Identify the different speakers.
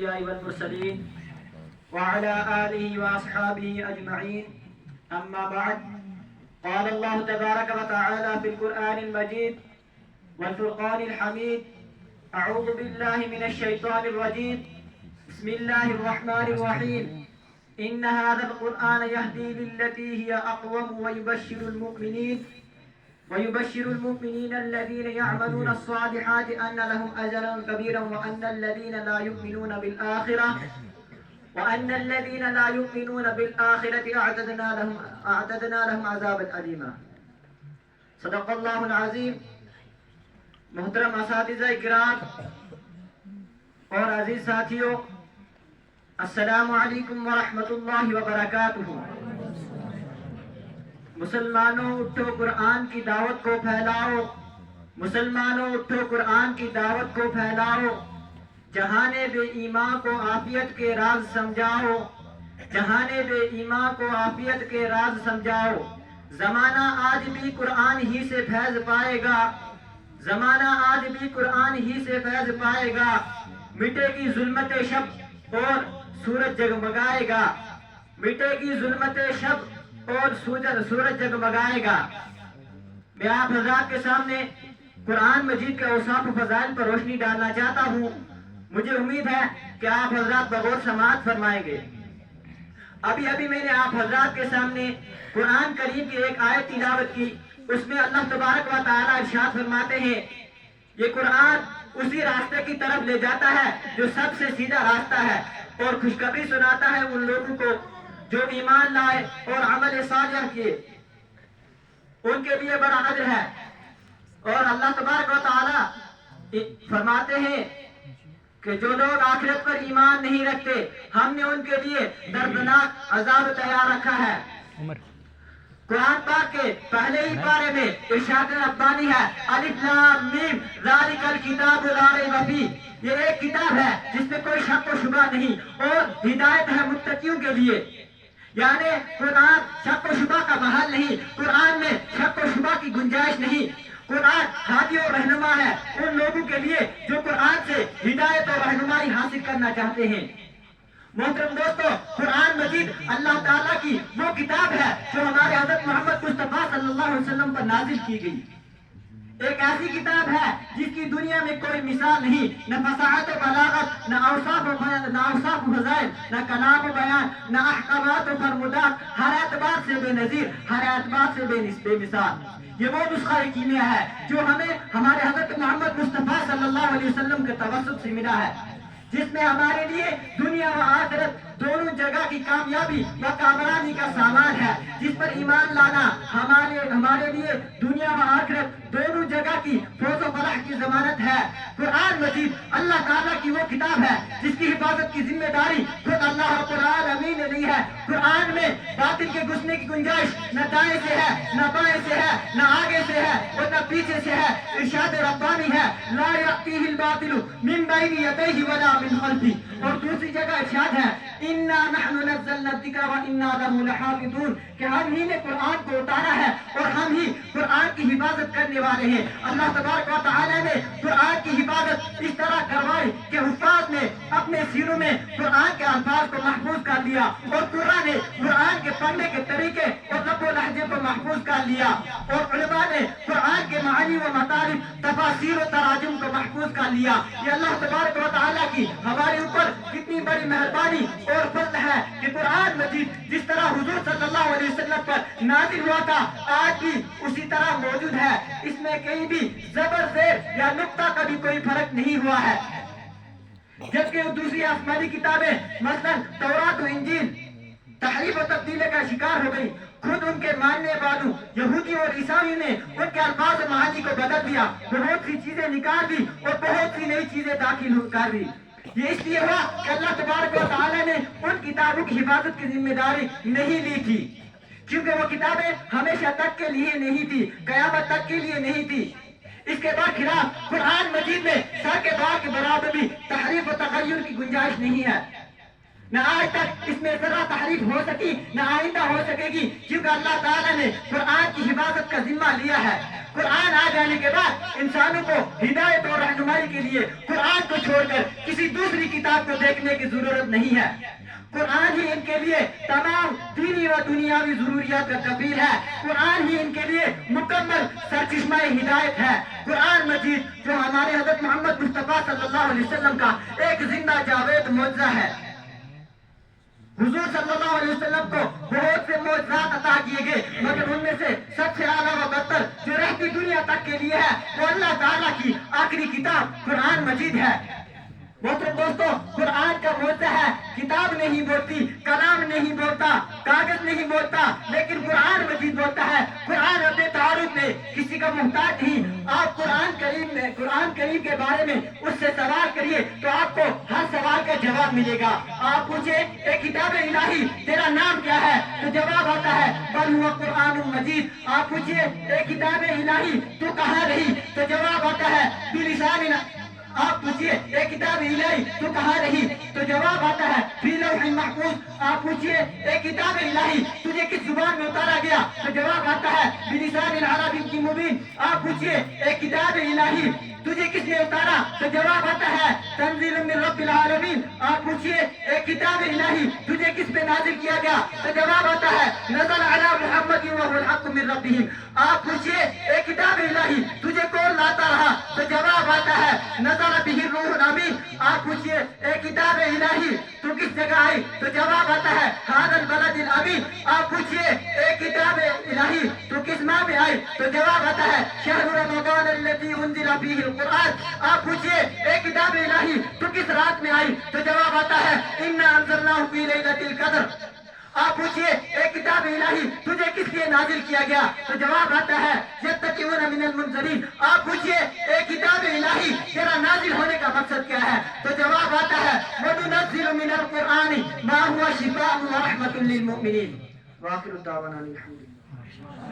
Speaker 1: الأنبياء والمرسلين وعلى آله وأصحابه أجمعين أما بعد قال الله تبارك وتعالى في القرآن المجيد والفرقان الحميد أعوذ بالله من الشيطان الرجيم بسم الله الرحمن الرحيم إن هذا القرآن يهدي للتي هي أقوم ويبشر المؤمنين الذين يعملون الصالحات أن لهم أجرا كبيرا وأن الذين لا يؤمنون بالآخرة أعتدنا لهم عذابا أليما. صدق اللہ العظیم. محترم اساتذہ کرام اور عزیز ساتھیوں، السلام علیکم ورحمۃ اللہ وبرکاتہ. مسلمانوں اٹھو قرآن کی دعوت کو پھیلاؤ، مسلمانوں اٹھو قرآن کی دعوت کو پھیلاؤ، جہان بے ایمان کو عافیت کے راز سمجھاؤ، جہان بے ایمان کو عافیت کے راز سمجھاؤ. زمانہ آج بھی قرآن ہی سے فیض پائے گا، زمانہ آج بھی قرآن ہی سے فیض پائے گا. مٹے گی ظلمت شب اور سورج جگمگائے گا، مٹے گی ظلمت شب اور سورج جگمگائے گا. میں آپ حضرات کے سامنے قرآن مجید کے اوصاف و فضائل پر روشنی ڈالنا چاہتا ہوں. مجھے امید ہے کہ آپ حضرات بغور سماعت فرمائیں گے. ابھی میں نے آپ حضرات کے سامنے قرآن کریم کی ایک آیت تلاوت کی. اس میں اللہ تبارک و تعالی ارشاد فرماتے ہیں، یہ قرآن اسی راستے کی طرف لے جاتا ہے جو سب سے سیدھا راستہ ہے، اور خوشخبری سناتا ہے ان لوگوں کو جو ایمان لائے اور عمل صالح کیے، ان کے لیے بڑا اجر ہے. اور اللہ تبارک و تعالی فرماتے ہیں کہ جو لوگ آخرت پر ایمان نہیں رکھتے ہم نے ان کے لیے دردناک عذاب تیار رکھا ہے. قرآن پاک کے پہلے ہی پارے میں ارشاد ربانی ہے، الف لام میم ذالک الکتاب لا ریب فیہ. یہ ایک کتاب ہے جس میں کوئی شک و شبہ نہیں، اور ہدایت ہے متقیوں کے لیے. یعنی قرآن شک و شبہ کا محل نہیں، قرآن میں شک و شبہ کی گنجائش نہیں. قرآن ہادی و رہنما ہے ان لوگوں کے لیے جو قرآن سے ہدایت اور رہنمائی حاصل کرنا چاہتے ہیں. محترم دوستو، قرآن مجید اللہ تعالیٰ کی وہ کتاب ہے جو ہمارے حضرت محمد مصطفیٰ صلی اللہ علیہ وسلم پر نازل کی گئی. ایک ایسی کتاب ہے جس کی دنیا میں کوئی مثال نہیں، نہ فصاحت و بلاغت، نہ اوصاف و فضائل، نہ کلام و بیان، نہ احکامات و فرمودات. ہر اعتبار سے بے نظیر، ہر اعتبار سے بے مثال. یہ وہ نسخہ کیمیا ہے جو ہمیں ہمارے حضرت محمد مصطفیٰ صلی اللہ علیہ وسلم کے توسط سے ملا ہے، جس میں ہمارے لیے دنیا و آخرت دونوں جگہ کی کامیابی و کامرانی کا سامان ہے، جس پر ایمان لانا ہمارے لیے دنیا و آخرت دونوں جگہ کی فوز و فلاح کی ضمانت ہے. قرآن مجید اللہ تعالیٰ کی وہ کتاب ہے جس کی حفاظت کی ذمہ داری خود اللہ رب العالمین نے لی ہے. قرآن میں باطل کے گھسنے کی گنجائش نہ دائیں سے ہے، نہ بائیں سے ہے، نہ آگے سے ہے اور نہ پیچھے سے ہے. ارشاد ربانی ہے، لا یأتیہ الباطل من بین یدیہ ولا من خلفہ. اور دوسری جگہ ارشاد ہے، انا نحن نزلنا الذکر وانا لہ لحافظون، کہ ہم ہی نے قرآن کو اتارا ہے اور ہم ہی قرآن کی حفاظت کرنے والے ہیں. اللہ تبارک و تعالی نے قرآن کی حفاظت اس طرح کروائی کہ حفاظ نے اپنے سینوں میں قرآن کے الفاظ کو محفوظ کر لیا، اور قرآن نے قرآن کے پڑھنے کے طریقے اور لب و لہجے کو محفوظ کر لیا، اور علماء نے قرآن کے معانی و مطالب، تفاسیر و تراجم کو محفوظ کر لیا. یہ اللہ تبارک و تعالی کی ہمارے اوپر کتنی بڑی مہربانی اور فضل ہے کہ قرآن مجید جس طرح حضور صلی اللہ علیہ وسلم پر نازل ہوا تھا آج بھی اسی طرح موجود ہے. اس میں کہیں بھی زبر زیر یا نقطہ کا بھی کوئی فرق نہیں ہوا ہے. جبکہ دوسری آسمانی کتابیں مثلا تورات و انجیل تحریف و تبدیلی کا شکار ہو گئی. خود ان کے ماننے والوں یہودی اور عیسائی نے ان کے الفاظ و معانی کو بدل دیا، بہت سی چیزیں نکال دی اور بہت سی نئی چیزیں داخل کر دی. یہ اس لیے ہوا کہ اللہ تبارک و تعالی نے ان کتابوں کی حفاظت کی ذمہ داری نہیں لی تھی، کیونکہ وہ کتابیں ہمیشہ تک کے لیے نہیں تھی، قیامت تک کے لیے نہیں تھی. اس کے بعد خلاف قرآن مجید میں سر کے بال کے برابر بھی تحریف و تغیر کی گنجائش نہیں ہے. نہ آج تک اس میں ذرا تحریف ہو سکی، نہ آئندہ ہو سکے گی، کیونکہ اللہ تعالیٰ نے قرآن کی حفاظت کا ذمہ لیا ہے۔ قرآن آ جانے کے بعد انسانوں کو ہدایت اور رہنمائی کے لیے قرآن کو چھوڑ کر کسی دوسری کتاب کو دیکھنے کی ضرورت نہیں ہے۔ قرآن ہی ان کے لیے تمام دینی و دنیاوی ضروریات کا کفیل ہے۔ قرآن ہی ان کے لیے مکمل سرچشمہ ہدایت ہے۔ قرآن مجید جو ہمارے حضرت محمد مصطفیٰ صلی اللہ علیہ وسلم کا ایک زندہ جاوید معجزہ ہے۔ حضور صلی اللہ علیہ وسلم کو بہت سے معجزات عطا کیے گئے، مگر ان میں سے سب سے اعلیٰ و برتر جو رہتی دنیا تک کے لیے ہے وہ اللہ تعالیٰ کی آخری کتاب قرآن مجید ہے۔ محترم دوستو، قرآن کا معجزہ ہے، کتاب نہیں بولتی، کلام نہیں بولتا، کاغذ نہیں بولتا، لیکن قرآن مجید بولتا ہے۔ قرآن اپنے تعارف میں کسی کا محتاج نہیں۔ آپ قرآن کریم کے بارے میں اس سے سوال کریے تو آپ کو ہر سوال کا جواب ملے گا۔ آپ پوچھے اے کتاب الہی تیرا نام کیا ہے تو جواب آتا ہے بل ہوا قرآن مجید۔ آپ پوچھے اے کتاب الہی تو کہاں رہی تو جواب آتا ہے بلسان۔ آپ پوچھئے اے کتاب الہی تو کہاں رہی تو جواب آتا ہے فی لوح محفوظ۔ آپ پوچھئے اے کتاب الہی تجھے کس زبان میں اتارا گیا تو جواب آتا ہے بلسان عربی مبین۔ آپ پوچھئے اے کتاب الہی تجھے کس نے اتارا تو جواب آتا ہے تنزیل من رب العالمین۔ آپ پوچھئے اے کتاب الہی تجھے کس پہ نازل کیا گیا تو جواب آتا ہے نزل علی محمد وهو الحق من ربهم۔ آپ پوچھئے اے کتاب الہی تجھے کون لاتا رہا تو جواب آتا ہے نزل به الروح الامین۔ آپ پوچھئے اے کتاب الہی تو کس جگہ آئی تو جواب آتا ہے هذا البلد الامین۔ آپ پوچھئے اے کتاب الہی تو کس ماہ میں آئی تو جواب آتا ہے شہر رمضان الذی انزل فیہ القرآن۔ آپ پوچھئے اے کتاب الہی تو کس رات میں آئی تو جواب آتا ہے انا انزلناہ فی لیلۃ القدر۔ آپ پوچھئے اے کتاب الہی تجھے کس لیے نازل کیا گیا تو جواب آتا ہے یتقون من المنذرین۔ آپ پوچھئے اے کتاب الہی تیرا نازل ہونے کا مقصد کیا ہے تو جواب آتا ہے وَنُنَزِّلُ مِنَ الْقُرْآنِ مَا هُوَ شِفَاءٌ وَرَحْمَةٌ لِلْمُؤْمِنِينَ۔ وآخر دعوانا الحمد للہ۔